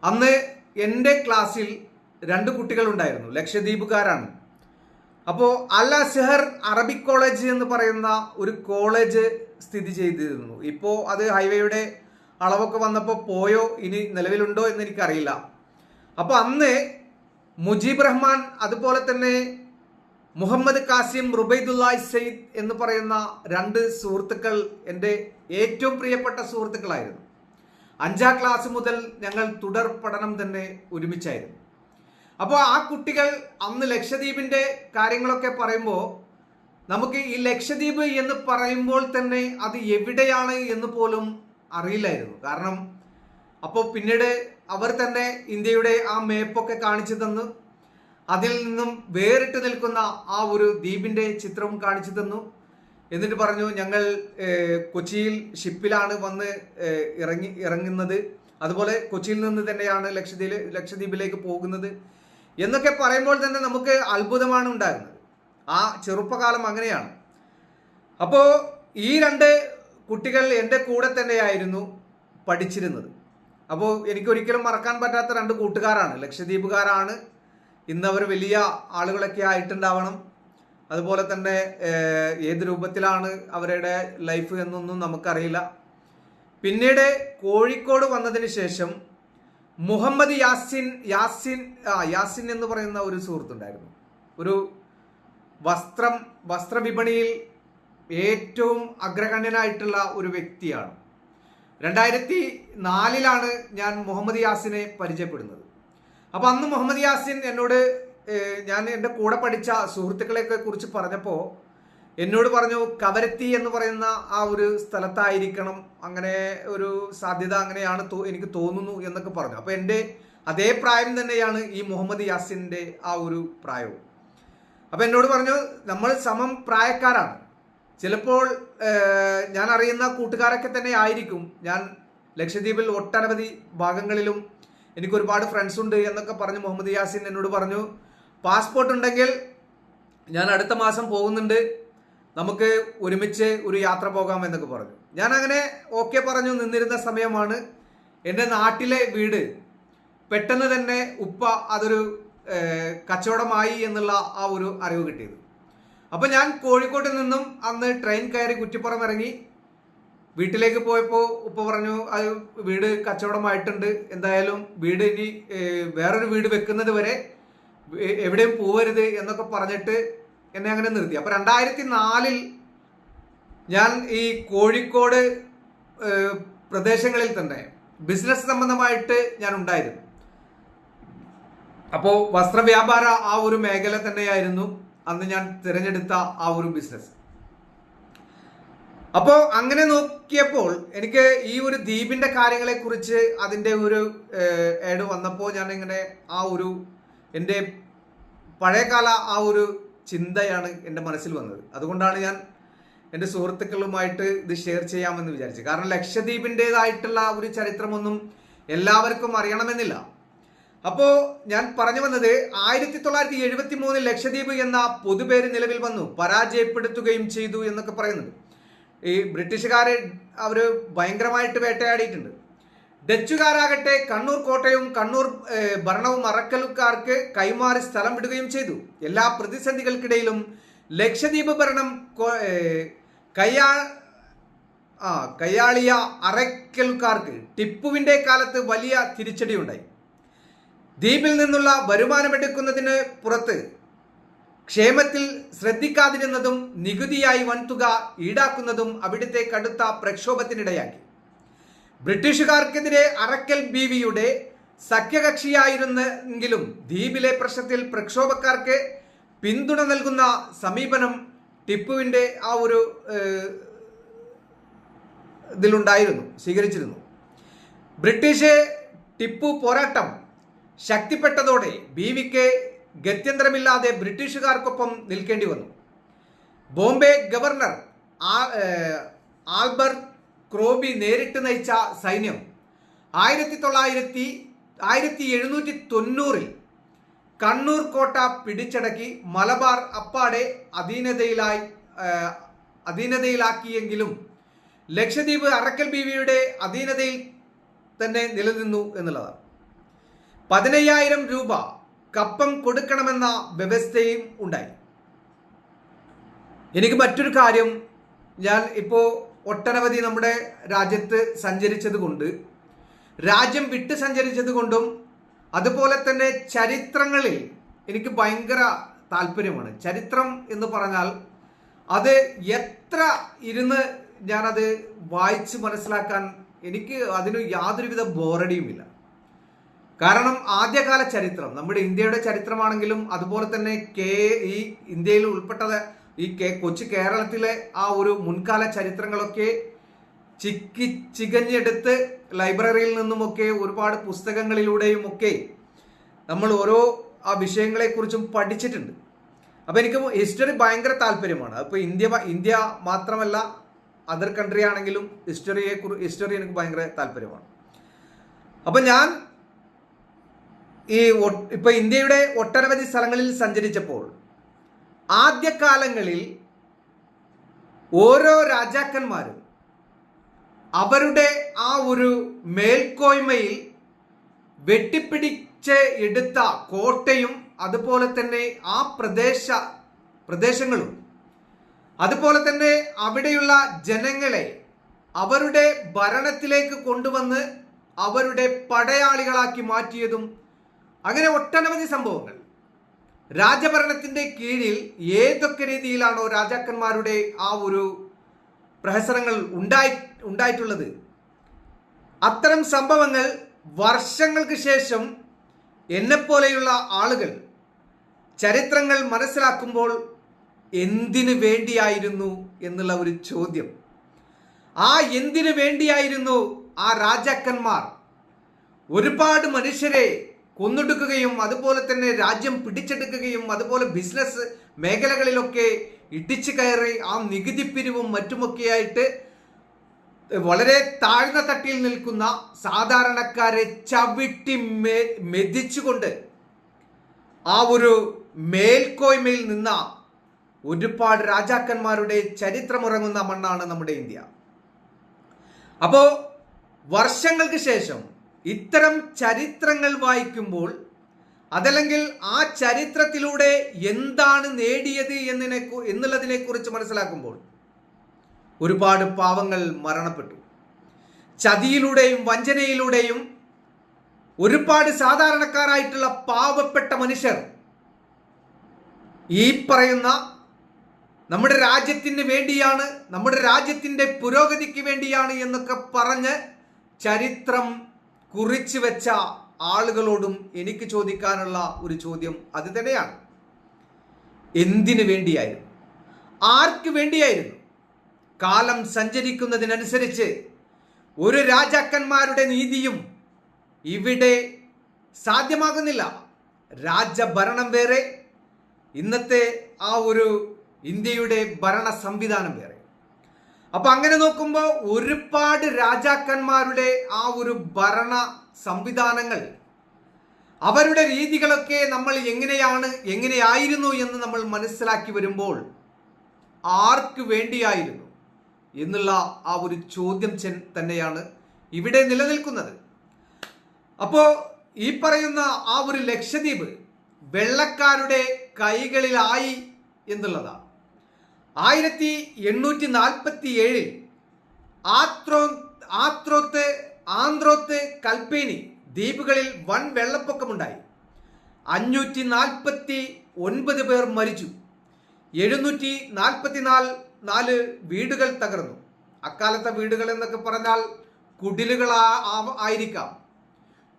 അന്ന് എൻ്റെ ക്ലാസ്സിൽ 2 കുട്ടികളുണ്ടായിരുന്നു, ലക്ഷദ്വീപുകാരാണ്. അപ്പോൾ അൽ അസ്ഹർ അറബിക് കോളേജ് എന്ന് പറയുന്ന ഒരു കോളേജ് സ്ഥിതി ചെയ്തിരുന്നു. ഇപ്പോൾ അത് ഹൈവേയുടെ അളവൊക്കെ വന്നപ്പോൾ പോയോ, ഇനി നിലവിലുണ്ടോ എന്ന് എനിക്കറിയില്ല. അപ്പോൾ അന്ന് മുജീബ് റഹ്മാൻ, അതുപോലെ തന്നെ മുഹമ്മദ് കാസിം, റുബൈദുല്ലാഹി സയ്യിദ് എന്ന് പറയുന്ന 2 സുഹൃത്തുക്കൾ എൻ്റെ ഏറ്റവും പ്രിയപ്പെട്ട സുഹൃത്തുക്കളായിരുന്നു. 5ാം ക്ലാസ് മുതൽ ഞങ്ങൾ തുടർ പഠനം തന്നെ ഒരുമിച്ചായിരുന്നു. അപ്പോൾ ആ കുട്ടികൾ അന്ന് ലക്ഷദ്വീപിൻ്റെ കാര്യങ്ങളൊക്കെ പറയുമ്പോൾ നമുക്ക് ഈ ലക്ഷദ്വീപ് എന്ന് പറയുമ്പോൾ തന്നെ അത് എവിടെയാണ് എന്ന് പോലും അറിയില്ലായിരുന്നു. കാരണം അപ്പോൾ പിന്നീട് അവർ തന്നെ ഇന്ത്യയുടെ ആ മേപ്പൊക്കെ കാണിച്ചു തന്നു. അതിൽ നിന്നും വേറിട്ട് നിൽക്കുന്ന ആ ഒരു ദ്വീപിൻ്റെ ചിത്രവും കാണിച്ചു തന്നു. എന്നിട്ട് പറഞ്ഞു, ഞങ്ങൾ കൊച്ചിയിൽ ഷിപ്പിലാണ് വന്ന് ഇറങ്ങുന്നത്, അതുപോലെ കൊച്ചിയിൽ നിന്ന് തന്നെയാണ് ലക്ഷദ്വീപിലേക്ക് പോകുന്നത് എന്നൊക്കെ പറയുമ്പോൾ തന്നെ നമുക്ക് അത്ഭുതമാണ് ഉണ്ടാകുന്നത്. ആ ചെറുപ്പകാലം അങ്ങനെയാണ്. അപ്പോൾ ഈ 2 കുട്ടികൾ എൻ്റെ കൂടെ തന്നെയായിരുന്നു പഠിച്ചിരുന്നത്. അപ്പോൾ എനിക്കൊരിക്കലും മറക്കാൻ പറ്റാത്ത 2 കൂട്ടുകാരാണ്, ലക്ഷദ്വീപുകാരാണ്. ഇന്നവർ വലിയ ആളുകളൊക്കെ ആയിട്ടുണ്ടാവണം. അതുപോലെ തന്നെ ഏത് രൂപത്തിലാണ് അവരുടെ ലൈഫ് എന്നൊന്നും നമുക്കറിയില്ല. പിന്നീട് കോഴിക്കോട് വന്നതിന് ശേഷം മുഹമ്മദ് യാസിൻ എന്ന് പറയുന്ന ഒരു സുഹൃത്തുണ്ടായിരുന്നു. ഒരു വസ്ത്രവിപണിയിൽ ഏറ്റവും അഗ്രഗണ്യനായിട്ടുള്ള ഒരു വ്യക്തിയാണ്. 2004 ഞാൻ മുഹമ്മദ് യാസിനെ പരിചയപ്പെടുന്നത്. അപ്പോൾ അന്ന് മുഹമ്മദ് യാസിൻ എന്നോട്, ഞാൻ എൻ്റെ കൂടെ പഠിച്ച സുഹൃത്തുക്കളെ കുറിച്ച് പറഞ്ഞപ്പോൾ എന്നോട് പറഞ്ഞു, കവരത്തി എന്ന് പറയുന്ന ആ ഒരു സ്ഥലത്തായിരിക്കണം, അങ്ങനെ ഒരു സാധ്യത അങ്ങനെയാണ് എനിക്ക് തോന്നുന്നു എന്നൊക്കെ പറഞ്ഞു. അപ്പോൾ എൻ്റെ അതേ പ്രായം തന്നെയാണ് ഈ മുഹമ്മദ് യാസിൻ്റെ ആ ഒരു പ്രായവും. അപ്പോൾ എന്നോട് പറഞ്ഞു, നമ്മൾ സമം പ്രായക്കാരാണ്. ചിലപ്പോൾ ഞാൻ അറിയുന്ന കൂട്ടുകാരൊക്കെ തന്നെ ആയിരിക്കും. ഞാൻ ലക്ഷദ്വീപിൽ ഒട്ടനവധി ഭാഗങ്ങളിലും എനിക്ക് ഒരുപാട് ഫ്രണ്ട്സ് ഉണ്ട് എന്നൊക്കെ പറഞ്ഞ് മുഹമ്മദ് യാസിൻ എന്നോട് പറഞ്ഞു, പാസ്പോർട്ട് ഉണ്ടെങ്കിൽ ഞാൻ അടുത്ത മാസം പോകുന്നുണ്ട്, നമുക്ക് ഒരുമിച്ച് ഒരു യാത്ര പോകാം എന്നൊക്കെ പറഞ്ഞു. ഞാൻ അങ്ങനെ ഓക്കെ പറഞ്ഞു നിന്നിരുന്ന സമയമാണ് എൻ്റെ നാട്ടിലെ വീട് പെട്ടെന്ന് തന്നെ ഉപ്പ അതൊരു കച്ചവടമായി എന്നുള്ള ആ ഒരു അറിവ് കിട്ടിയത്. അപ്പം ഞാൻ കോഴിക്കോട്ട് നിന്നും അന്ന് ട്രെയിൻ കയറി കുറ്റിപ്പുറം ഇറങ്ങി വീട്ടിലേക്ക് പോയപ്പോൾ ഉപ്പ പറഞ്ഞു, അത് വീട് കച്ചവടമായിട്ടുണ്ട്, എന്തായാലും വീട് ഇനി വേറൊരു വീട് വെക്കുന്നത് വരെ എവിടെയും പോവരുത് എന്നൊക്കെ പറഞ്ഞിട്ട് എന്നെ അങ്ങനെ നിർത്തി. അപ്പോൾ 2004 ഞാൻ ഈ കോഴിക്കോട് പ്രദേശങ്ങളിൽ തന്നെ ബിസിനസ് സംബന്ധമായിട്ട് ഞാൻ ഉണ്ടായിരുന്നു. അപ്പോൾ വസ്ത്രവ്യാപാര ആ ഒരു മേഖല തന്നെയായിരുന്നു അന്ന് ഞാൻ തിരഞ്ഞെടുത്ത ആ ഒരു ബിസിനസ്. അപ്പോൾ അങ്ങനെ നോക്കിയപ്പോൾ എനിക്ക് ഈ ഒരു ദ്വീപിന്റെ കാര്യങ്ങളെ കുറിച്ച് അതിൻ്റെ ഒരു ഏഡ് വന്നപ്പോൾ ഞാൻ ഇങ്ങനെ ആ ഒരു എൻ്റെ പഴയകാല ആ ഒരു ചിന്തയാണ് എൻ്റെ മനസ്സിൽ വന്നത്. അതുകൊണ്ടാണ് ഞാൻ എൻ്റെ സുഹൃത്തുക്കളുമായിട്ട് ഇത് ഷെയർ ചെയ്യാമെന്ന് വിചാരിച്ചത്. കാരണം ലക്ഷദ്വീപിൻ്റെതായിട്ടുള്ള ഒരു ചരിത്രമൊന്നും എല്ലാവർക്കും അറിയണമെന്നില്ല. അപ്പോൾ ഞാൻ പറഞ്ഞു വന്നത്, 1973 ലക്ഷദ്വീപ് എന്ന പൊതുപേര് നിലവിൽ വന്നു, പരാജയപ്പെടുത്തുകയും ചെയ്തു എന്നൊക്കെ പറയുന്നുണ്ട്. ഈ ബ്രിട്ടീഷുകാരെ അവർ ഭയങ്കരമായിട്ട് വേട്ടയാടിയിട്ടുണ്ട്. ഡച്ചുകാരാകട്ടെ കണ്ണൂർ കോട്ടയും കണ്ണൂർ ഭരണവും അറക്കലുകാർക്ക് കൈമാറി സ്ഥലം വിടുകയും ചെയ്തു. എല്ലാ പ്രതിസന്ധികൾക്കിടയിലും ലക്ഷദ്വീപ് ഭരണം കയ്യാളിയ അറക്കലുകാർക്ക് ടിപ്പുവിന്റെ കാലത്ത് വലിയ തിരിച്ചടിയുണ്ടായി. ദ്വീപിൽ നിന്നുള്ള വരുമാനമെടുക്കുന്നതിന് പുറത്ത് ക്ഷേമത്തിൽ ശ്രദ്ധിക്കാതിരുന്നതും നികുതിയായി വൻതുക ഈടാക്കുന്നതും അവിടുത്തെ കടുത്ത പ്രക്ഷോഭത്തിനിടയാക്കി. ബ്രിട്ടീഷുകാർക്കെതിരെ അറക്കൽ ബീവിയുടെ സഖ്യകക്ഷിയായിരുന്നെങ്കിലും ദ്വീപിലെ പ്രശ്നത്തിൽ പ്രക്ഷോഭക്കാർക്ക് പിന്തുണ നൽകുന്ന സമീപനം ടിപ്പുവിന്റെ ആ ഒരു ഇതിലുണ്ടായിരുന്നു, സ്വീകരിച്ചിരുന്നു. ബ്രിട്ടീഷ് ടിപ്പു പോരാട്ടം ശക്തിപ്പെട്ടതോടെ ബീവിക്ക് ഗത്യന്തരമില്ലാതെ ബ്രിട്ടീഷുകാർക്കൊപ്പം നിൽക്കേണ്ടി വന്നു. ബോംബെ ഗവർണർ ആൽബർട്ട് ക്രോബി നേരിട്ട് നയിച്ച സൈന്യം 1790 കണ്ണൂർ കോട്ട പിടിച്ചടക്കി മലബാർ അപ്പാടെ അധീനതയിലാക്കിയെങ്കിലും ലക്ഷദ്വീപ് അറക്കൽ ബീവിയുടെ അധീനതയിൽ തന്നെ നിലനിന്നു എന്നുള്ളതാണ്. 15,000 രൂപ കപ്പം കൊടുക്കണമെന്ന വ്യവസ്ഥയും ഉണ്ടായി. എനിക്ക് മറ്റൊരു കാര്യം, ഞാൻ ഇപ്പോൾ ഒട്ടനവധി നമ്മുടെ രാജ്യത്ത് സഞ്ചരിച്ചത് കൊണ്ട്, രാജ്യം വിട്ട് സഞ്ചരിച്ചത് കൊണ്ടും, അതുപോലെ തന്നെ ചരിത്രങ്ങളിൽ എനിക്ക് ഭയങ്കര താല്പര്യമാണ്. ചരിത്രം എന്ന് പറഞ്ഞാൽ അത് എത്ര ഇരുന്ന് ഞാനത് വായിച്ച് മനസ്സിലാക്കാൻ എനിക്ക് അതിന് യാതൊരുവിധ ബോറടിയുമില്ല. കാരണം ആദ്യകാല ചരിത്രം, നമ്മുടെ ഇന്ത്യയുടെ ചരിത്രമാണെങ്കിലും അതുപോലെ തന്നെ ഈ ഇന്ത്യയിൽ ഉൾപ്പെട്ടത് ഈ കൊച്ചു കേരളത്തിലെ ആ ഒരു മുൻകാല ചരിത്രങ്ങളൊക്കെ ചികഞ്ഞെടുത്ത് ലൈബ്രറിയിൽ നിന്നുമൊക്കെ ഒരുപാട് പുസ്തകങ്ങളിലൂടെയും ഒക്കെ നമ്മൾ ഓരോ ആ വിഷയങ്ങളെക്കുറിച്ചും പഠിച്ചിട്ടുണ്ട്. അപ്പോൾ എനിക്ക് ഹിസ്റ്ററി ഭയങ്കര താല്പര്യമാണ്. അപ്പോൾ ഇന്ത്യ മാത്രമല്ല, അതർ കൺട്രി ആണെങ്കിലും ഹിസ്റ്ററി എനിക്ക് ഭയങ്കര താല്പര്യമാണ്. അപ്പം ഞാൻ ഇപ്പൊ ഇന്ത്യയുടെ ഒട്ടനവധി സ്ഥലങ്ങളിൽ സഞ്ചരിച്ചപ്പോൾ ആദ്യകാലങ്ങളിൽ ഓരോ രാജാക്കന്മാരും അവരുടെ ആ ഒരു മേൽക്കോയ്മയിൽ വെട്ടിപ്പിടിച്ച് എടുത്ത കോട്ടയും അതുപോലെ തന്നെ ആ പ്രദേശങ്ങളും അതുപോലെ തന്നെ അവിടെയുള്ള ജനങ്ങളെ അവരുടെ ഭരണത്തിലേക്ക് കൊണ്ടുവന്ന് അവരുടെ പടയാളികളാക്കി മാറ്റിയതും, അങ്ങനെ ഒട്ടനവധി സംഭവങ്ങൾ. രാജഭരണത്തിന്റെ കീഴിൽ ഏതൊക്കെ രീതിയിലാണോ രാജാക്കന്മാരുടെ ആ ഒരു പ്രഹസനങ്ങൾ ഉണ്ടായിട്ടുള്ളത്, അത്തരം സംഭവങ്ങൾ വർഷങ്ങൾക്ക് ശേഷം എന്നെപ്പോലെയുള്ള ആളുകൾ ചരിത്രങ്ങൾ മനസ്സിലാക്കുമ്പോൾ എന്തിനു വേണ്ടിയായിരുന്നു എന്നുള്ള ഒരു ചോദ്യം, ആ എന്തിനു വേണ്ടിയായിരുന്നു ആ രാജാക്കന്മാർ ഒരുപാട് മനുഷ്യരെ കൊന്നൊടുക്കുകയും അതുപോലെ തന്നെ രാജ്യം പിടിച്ചെടുക്കുകയും അതുപോലെ ബിസിനസ് മേഖലകളിലൊക്കെ ഇടിച്ചു കയറി ആ നികുതി പിരിവും മറ്റുമൊക്കെയായിട്ട് വളരെ താഴ്ന്ന തട്ടിൽ നിൽക്കുന്ന സാധാരണക്കാരെ ചവിട്ടി മെതിച്ചുകൊണ്ട് ആ ഒരു മേൽക്കോയ്മയിൽ നിന്ന ഒരുപാട് രാജാക്കന്മാരുടെ ചരിത്രമുറങ്ങുന്ന മണ്ണാണ് നമ്മുടെ ഇന്ത്യ. അപ്പോ വർഷങ്ങൾക്ക് ശേഷം ഇത്തരം ചരിത്രങ്ങൾ വായിക്കുമ്പോൾ, അതല്ലെങ്കിൽ ആ ചരിത്രത്തിലൂടെ എന്താണ് നേടിയത് എന്നുള്ളതിനെ കുറിച്ച് മനസ്സിലാക്കുമ്പോൾ, ഒരുപാട് പാവങ്ങൾ മരണപ്പെട്ടു. ചതിയിലൂടെയും വഞ്ചനയിലൂടെയും ഒരുപാട് സാധാരണക്കാരായിട്ടുള്ള പാവപ്പെട്ട മനുഷ്യർ ഈ പറയുന്ന നമ്മുടെ രാജ്യത്തിന് വേണ്ടിയാണ്, നമ്മുടെ രാജ്യത്തിന്റെ പുരോഗതിക്ക് വേണ്ടിയാണ് എന്നൊക്കെ പറഞ്ഞ് ചരിത്രം കുറിച്ചു വെച്ച ആളുകളോടും എനിക്ക് ചോദിക്കാനുള്ള ഒരു ചോദ്യം അത് തന്നെയാണ്. എന്തിനു വേണ്ടിയായിരുന്നു? ആർക്ക് വേണ്ടിയായിരുന്നു? കാലം സഞ്ചരിക്കുന്നതിനനുസരിച്ച് ഒരു രാജാക്കന്മാരുടെ നീതിയും ഇവിടെ സാധ്യമാകുന്നില്ല. രാജഭരണം വേറെ, ഇന്നത്തെ ആ ഒരു ഇന്ത്യയുടെ ഭരണ സംവിധാനം വേറെ. അപ്പൊ അങ്ങനെ നോക്കുമ്പോൾ ഒരുപാട് രാജാക്കന്മാരുടെ ആ ഒരു ഭരണ സംവിധാനങ്ങൾ, അവരുടെ രീതികളൊക്കെ നമ്മൾ എങ്ങനെയായിരുന്നു എന്ന് നമ്മൾ മനസ്സിലാക്കി വരുമ്പോൾ ആർക്ക് വേണ്ടിയായിരുന്നു എന്നുള്ള ആ ഒരു ചോദ്യം തന്നെയാണ് ഇവിടെ നിലനിൽക്കുന്നത്. അപ്പോ ഈ പറയുന്ന ആ ഒരു ലക്ഷദ്വീപ് വെള്ളക്കാരുടെ കൈകളിലായി എന്നുള്ളതാണ്. 1847 ആന്ത്രോത്ത് കൽപ്പേനി ദ്വീപുകളിൽ വൻ വെള്ളപ്പൊക്കമുണ്ടായി. 549 പേർ മരിച്ചു. 744 വീടുകൾ തകർന്നു. അക്കാലത്തെ വീടുകൾ എന്നൊക്കെ പറഞ്ഞാൽ കുടിലുകൾ ആയിരിക്കാം.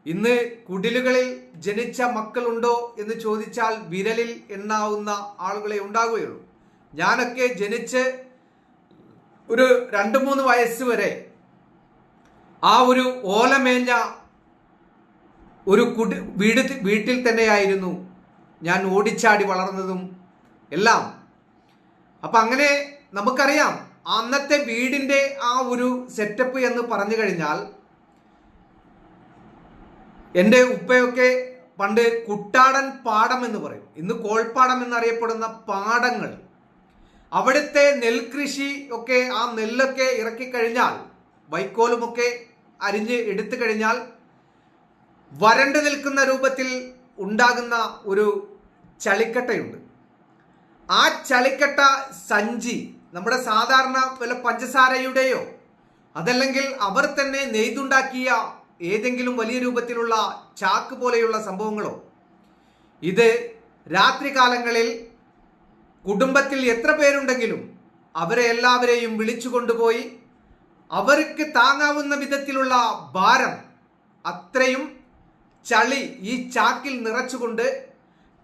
ഇന്ന് കുടിലുകളിൽ ജനിച്ച മക്കളുണ്ടോ എന്ന് ചോദിച്ചാൽ വിരലിൽ എണ്ണാവുന്ന ആളുകളെ ഉണ്ടാകുകയുള്ളൂ. ഞാനൊക്കെ ജനിച്ച് ഒരു 2-3 വയസ്സ് വരെ ആ ഒരു ഓലമേഞ്ഞ ഒരു വീട്ടിൽ തന്നെയായിരുന്നു ഞാൻ ഓടിച്ചാടി വളർന്നതും എല്ലാം. അപ്പൊ അങ്ങനെ നമുക്കറിയാം അന്നത്തെ വീടിന്റെ ആ ഒരു സെറ്റപ്പ് എന്ന് പറഞ്ഞു കഴിഞ്ഞാൽ, എൻ്റെ ഉപ്പയൊക്കെ പണ്ട് കുട്ടാടൻ പാടം എന്ന് പറയും, ഇന്ന് കോൾപ്പാടം എന്നറിയപ്പെടുന്ന പാടങ്ങൾ, അവിടുത്തെ നെൽകൃഷി ഒക്കെ, ആ നെല്ലൊക്കെ ഇറക്കി കഴിഞ്ഞാൽ, വൈക്കോലുമൊക്കെ അരിഞ്ഞ് എടുത്തു കഴിഞ്ഞാൽ വരണ്ടു നിൽക്കുന്ന രൂപത്തിൽ ഉണ്ടാകുന്ന ഒരു ചളിക്കട്ടയുണ്ട്. ആ ചളിക്കട്ട സഞ്ചി നമ്മുടെ സാധാരണ വല്ല പഞ്ചസാരയുടെയോ അതല്ലെങ്കിൽ അവർ തന്നെ നെയ്തുണ്ടാക്കിയ ഏതെങ്കിലും വലിയ രൂപത്തിലുള്ള ചാക്ക് പോലെയുള്ള സംഭവങ്ങളോ, ഇത് രാത്രികാലങ്ങളിൽ കുടുംബത്തിൽ എത്ര പേരുണ്ടെങ്കിലും അവരെ എല്ലാവരെയും വിളിച്ചു കൊണ്ടുപോയി അവർക്ക് താങ്ങാവുന്ന വിധത്തിലുള്ള ഭാരം അത്രയും ചളി ഈ ചാക്കിൽ നിറച്ചുകൊണ്ട്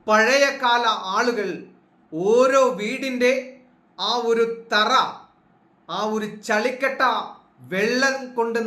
പഴയകാല ആളുകൾ ഓരോ വീടിൻ്റെ ആ ഒരു തറ, ആ ഒരു ചളിക്കട്ട വെള്ളം കൊണ്ട്